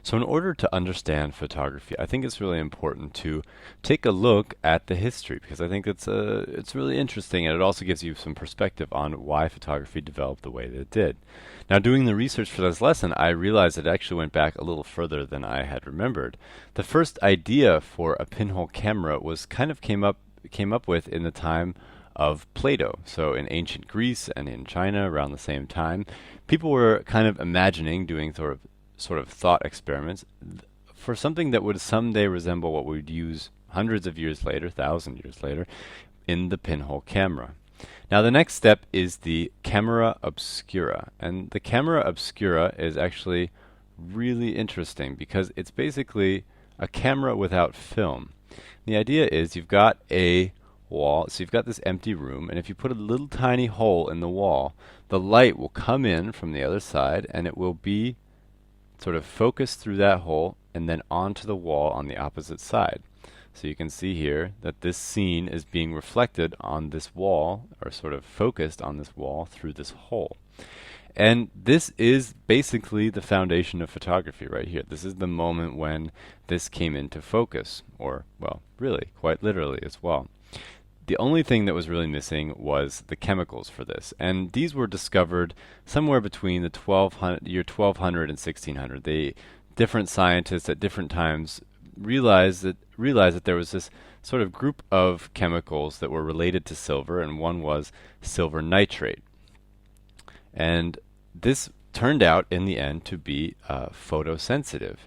So in order to understand photography, I think it's really important to take a look at the history because I think it's really interesting and it also gives you some perspective on why photography developed the way that it did. Now, doing the research for this lesson, I realized it actually went back a little further than I had remembered. The first idea for a pinhole camera was kind of came up with in the time of Plato. So in ancient Greece and in China around the same time, people were kind of imagining doing sort of thought experiments for something that would someday resemble what we'd use hundreds of years later, thousand years later, in the pinhole camera. Now the next step is the camera obscura, and the camera obscura is actually really interesting because it's basically a camera without film. The idea is you've got a wall, so you've got this empty room, and if you put a little tiny hole in the wall, the light will come in from the other side and it will be sort of focused through that hole and then onto the wall on the opposite side. So you can see here that this scene is being reflected on this wall, or sort of focused on this wall through this hole. And this is basically the foundation of photography right here. This is the moment when this came into focus, or, well, really, quite literally as well. The only thing that was really missing was the chemicals for this, and these were discovered somewhere between the year 1200 and 1600. Different scientists at different times realized that there was this sort of group of chemicals that were related to silver, and one was silver nitrate. And this turned out in the end to be photosensitive.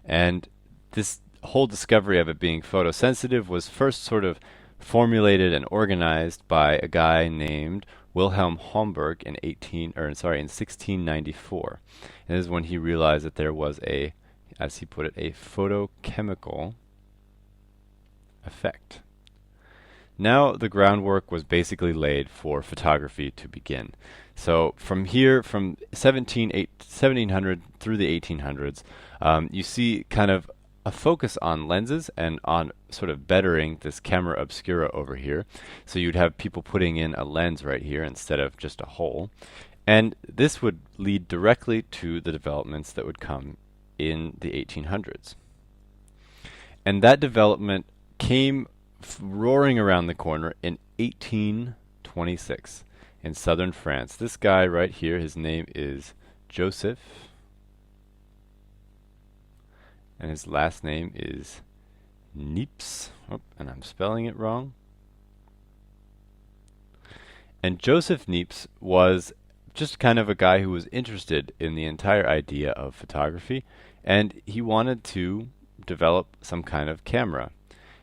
And this whole discovery of it being photosensitive was first sort of formulated and organized by a guy named Wilhelm Homburg in 1694. And this is when he realized that there was a, as he put it, a photochemical effect. Now the groundwork was basically laid for photography to begin. So from here, from 1700 through the 1800s, you see kind of a focus on lenses and on sort of bettering this camera obscura over here. So you'd have people putting in a lens right here instead of just a hole. And this would lead directly to the developments that would come in the 1800s. And that development came roaring around the corner in 1826 in southern France. This guy right here, his name is Joseph, and his last name is Niepce. Oh, and I'm spelling it wrong. And Joseph Niepce was just kind of a guy who was interested in the entire idea of photography, and he wanted to develop some kind of camera.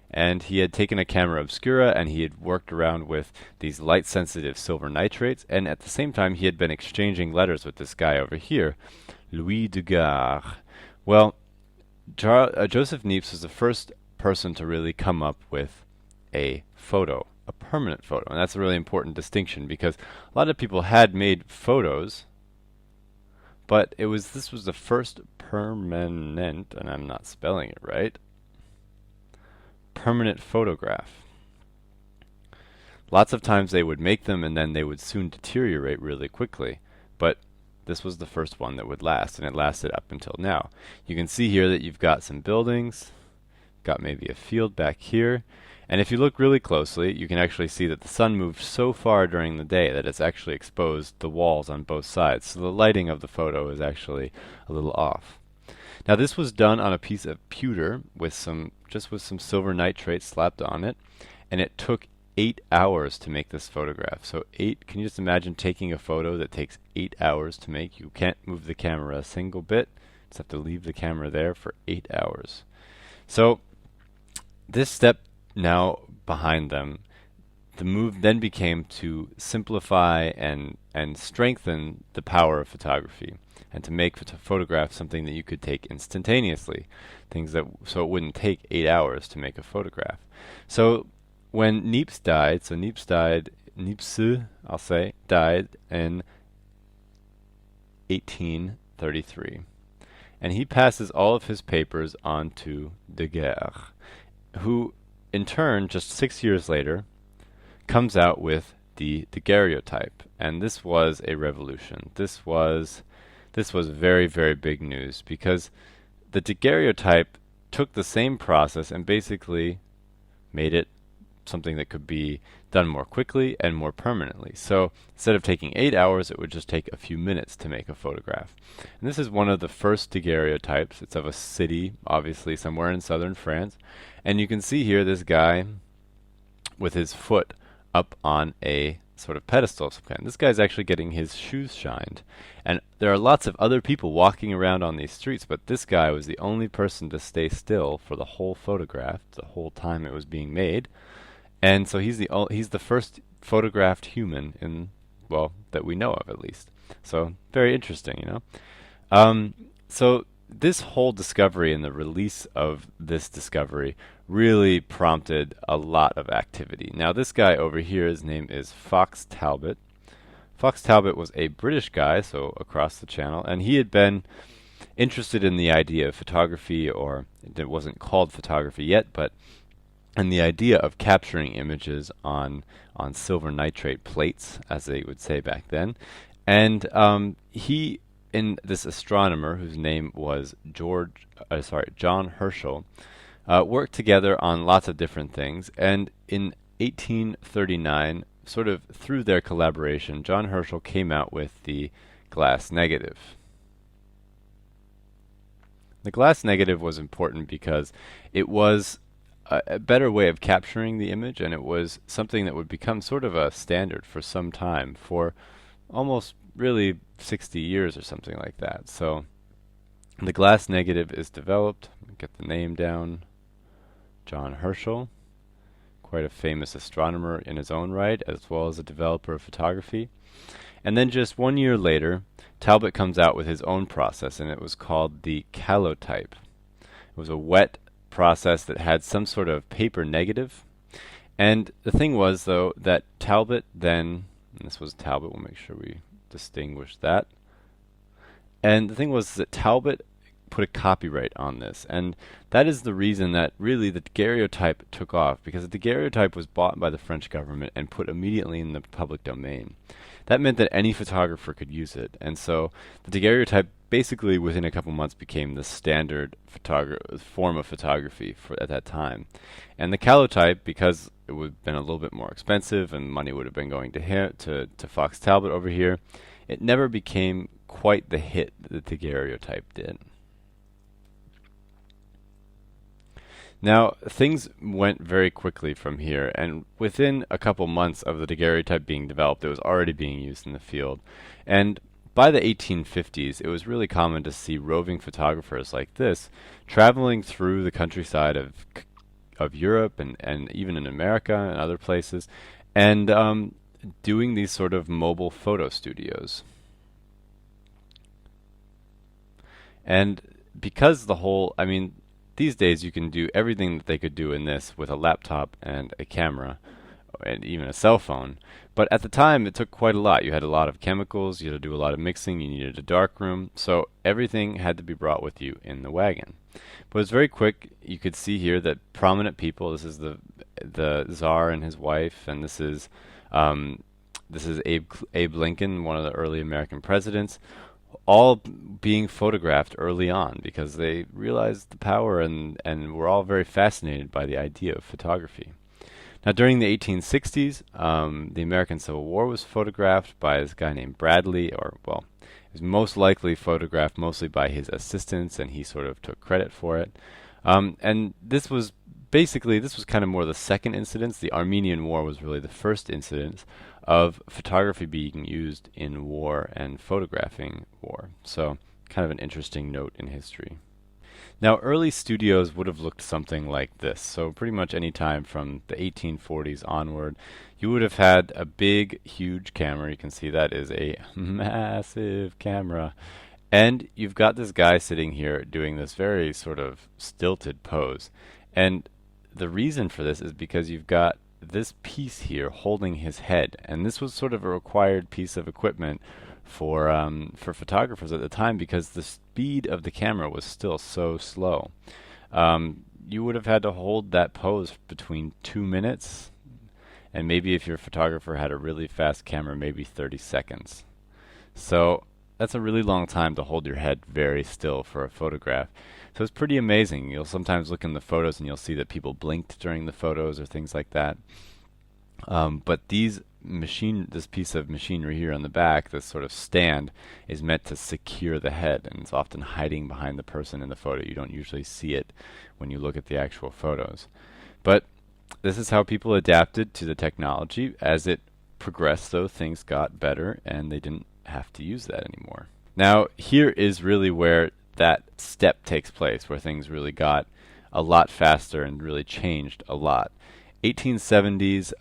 And he had taken a camera obscura and he had worked around with these light-sensitive silver nitrates, and at the same time he had been exchanging letters with this guy over here, Louis Daguerre. Well, Joseph Niepce was the first person to really come up with a photo, a permanent photo. And that's a really important distinction because a lot of people had made photos, but this was the first permanent, and I'm not spelling it right, permanent photograph. Lots of times they would make them and then they would soon deteriorate really quickly, but this was the first one that would last, and it lasted up until now. You can see here that you've got some buildings, got maybe a field back here, and if you look really closely, you can actually see that the sun moved so far during the day that it's actually exposed the walls on both sides, so the lighting of the photo is actually a little off. Now this was done on a piece of pewter with some silver nitrate slapped on it, and it took 8 hours to make this photograph. So can you just imagine taking a photo that takes 8 hours to make? You can't move the camera a single bit. Just have to leave the camera there for 8 hours. So this step now behind them, the move then became to simplify and strengthen the power of photography and to make photographs something that you could take instantaneously, so it wouldn't take 8 hours to make a photograph. So when Niepce died, Niepce, I'll say, died in 1833. And he passes all of his papers on to Daguerre, who in turn, just 6 years later, comes out with the daguerreotype. And this was a revolution. This was very, very big news because the daguerreotype took the same process and basically made it something that could be done more quickly and more permanently. So instead of taking 8 hours, it would just take a few minutes to make a photograph. And this is one of the first daguerreotypes. It's of a city, obviously somewhere in southern France. And you can see here this guy with his foot up on a sort of pedestal of some kind. This guy's actually getting his shoes shined. And there are lots of other people walking around on these streets, but this guy was the only person to stay still for the whole photograph, the whole time it was being made. And so he's the first photographed human in, well, that we know of at least. So very interesting, you know. So this whole discovery and the release of this discovery really prompted a lot of activity. Now this guy over here, his name is Fox Talbot. Fox Talbot was a British guy, so across the channel, and he had been interested in the idea of photography, or it wasn't called photography yet, but and the idea of capturing images on silver nitrate plates, as they would say back then. And he and this astronomer, whose name was John Herschel, worked together on lots of different things. And in 1839, sort of through their collaboration, John Herschel came out with the glass negative. The glass negative was important because it was a better way of capturing the image, and it was something that would become sort of a standard for some time, for almost really 60 years or something like that. So the glass negative is developed. Get the name down. John Herschel, quite a famous astronomer in his own right, as well as a developer of photography. And then just 1 year later, Talbot comes out with his own process, and it was called the calotype. It was a wet process that had some sort of paper negative. And the thing was, though, that Talbot then, and this was Talbot, we'll make sure we distinguish that. And the thing was that Talbot put a copyright on this, and that is the reason that really the daguerreotype took off, because the daguerreotype was bought by the French government and put immediately in the public domain. That meant that any photographer could use it, and so the daguerreotype basically within a couple months became the standard form of photography at that time. And the calotype, because it would have been a little bit more expensive and money would have been going to Fox Talbot over here, it never became quite the hit that the daguerreotype did. Now, things went very quickly from here, and within a couple months of the daguerreotype being developed, it was already being used in the field. And by the 1850s, it was really common to see roving photographers like this traveling through the countryside of Europe and even in America and other places, and doing these sort of mobile photo studios. And because these days you can do everything that they could do in this with a laptop and a camera and even a cell phone. But at the time, it took quite a lot. You had a lot of chemicals, you had to do a lot of mixing, you needed a dark room, so everything had to be brought with you in the wagon. But it was very quick. You could see here that prominent people, this is the Tsar and his wife, and this is Abe Lincoln, one of the early American presidents, all being photographed early on because they realized the power and were all very fascinated by the idea of photography. Now, during the 1860s, the American Civil War was photographed by this guy named Bradley, it was most likely photographed mostly by his assistants, and he sort of took credit for it. And this was kind of more the second incidence. The Armenian War was really the first incidence of photography being used in war and photographing war. So, kind of an interesting note in history. Now, early studios would have looked something like this. So pretty much any time from the 1840s onward, you would have had a big, huge camera. You can see that is a massive camera. And you've got this guy sitting here doing this very sort of stilted pose. And the reason for this is because you've got this piece here holding his head. And this was sort of a required piece of equipment for photographers at the time because the speed of the camera was still so slow. You would have had to hold that pose between 2 minutes, and maybe if your photographer had a really fast camera, maybe 30 seconds. So that's a really long time to hold your head very still for a photograph. So it's pretty amazing. You'll sometimes look in the photos and you'll see that people blinked during the photos or things like that. But this piece of machinery here on the back, this sort of stand, is meant to secure the head, and it's often hiding behind the person in the photo. You don't usually see it when you look at the actual photos. But this is how people adapted to the technology. As it progressed, though, things got better, and they didn't have to use that anymore. Now, here is really where that step takes place, where things really got a lot faster and really changed a lot. 1870s,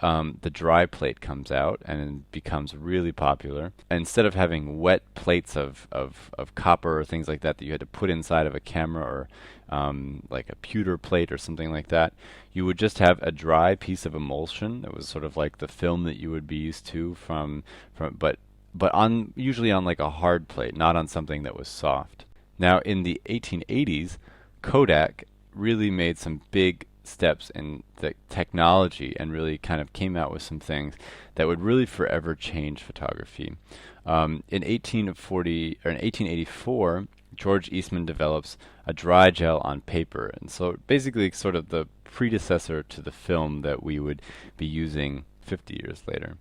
the dry plate comes out and becomes really popular. Instead of having wet plates of copper or things like that that you had to put inside of a camera, or like a pewter plate or something like that, you would just have a dry piece of emulsion that was sort of like the film that you would be used to but on usually on like a hard plate, not on something that was soft. Now in the 1880s, Kodak really made some big steps in the technology and really kind of came out with some things that would really forever change photography. In 1884, George Eastman develops a dry gel on paper, and so basically sort of the predecessor to the film that we would be using 50 years later.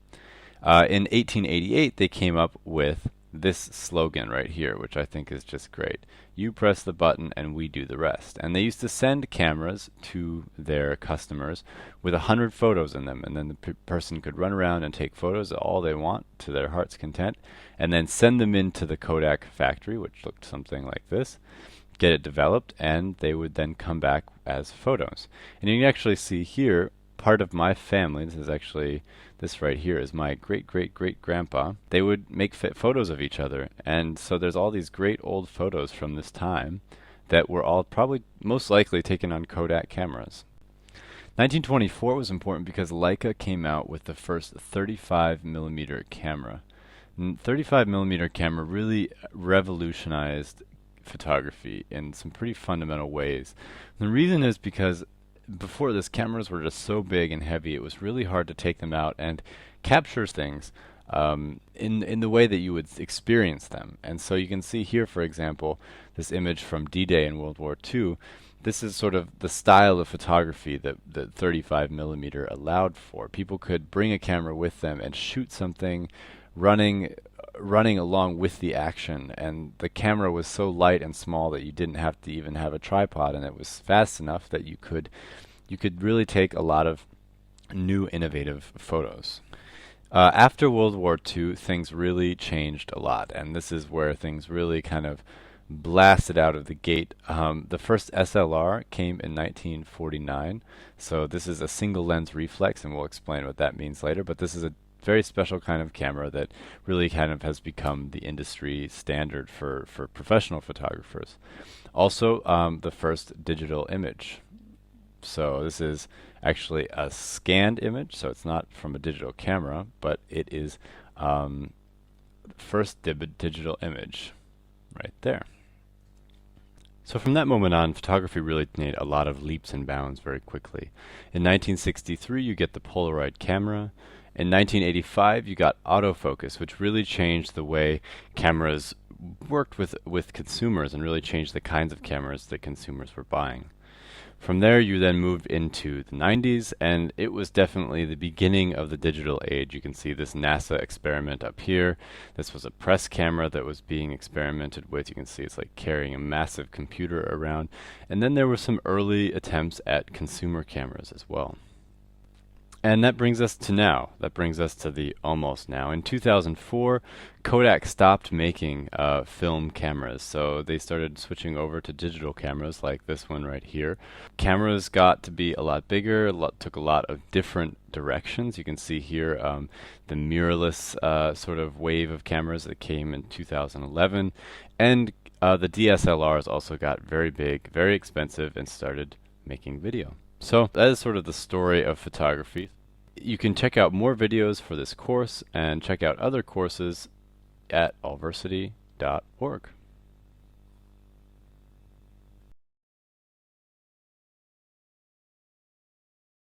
In 1888, they came up with this slogan right here, which I think is just great. You press the button and we do the rest. And they used to send cameras to their customers with 100 photos in them, and then the person could run around and take photos of all they want to their heart's content, and then send them into the Kodak factory, which looked something like this, get it developed, and they would then come back as photos. And you can actually see here part of my family. This right here is my great-great-great-grandpa. They would make photos of each other, and so there's all these great old photos from this time that were all probably most likely taken on Kodak cameras. 1924 was important because Leica came out with the first 35 millimeter camera. 35 millimeter camera really revolutionized photography in some pretty fundamental ways. The reason is because before this, cameras were just so big and heavy, it was really hard to take them out and capture things in the way that you would experience them. And so you can see here, for example, this image from D-Day in World War II. This is sort of the style of photography that 35 millimeter allowed for. People could bring a camera with them and shoot something running along with the action, and the camera was so light and small that you didn't have to even have a tripod, and it was fast enough that you could really take a lot of new innovative photos. After World War II, things really changed a lot, and this is where things really kind of blasted out of the gate. The first SLR came in 1949, so this is a single lens reflex, and we'll explain what that means later, but this is a very special kind of camera that really kind of has become the industry standard for professional photographers. Also, the first digital image. So this is actually a scanned image, so it's not from a digital camera, but it is first digital image right there. So from that moment on, photography really made a lot of leaps and bounds very quickly. In 1963, you get the Polaroid camera. In 1985, you got autofocus, which really changed the way cameras worked with consumers and really changed the kinds of cameras that consumers were buying. From there, you then moved into the 90s, and it was definitely the beginning of the digital age. You can see this NASA experiment up here. This was a press camera that was being experimented with. You can see it's like carrying a massive computer around. And then there were some early attempts at consumer cameras as well. And that brings us to now. That brings us to the almost now. In 2004, Kodak stopped making film cameras, so they started switching over to digital cameras like this one right here. Cameras got to be a lot bigger, took a lot of different directions. You can see here the mirrorless sort of wave of cameras that came in 2011, and the DSLRs also got very big, very expensive, and started making video. So that is sort of the story of photography. You can check out more videos for this course and check out other courses at allversity.org.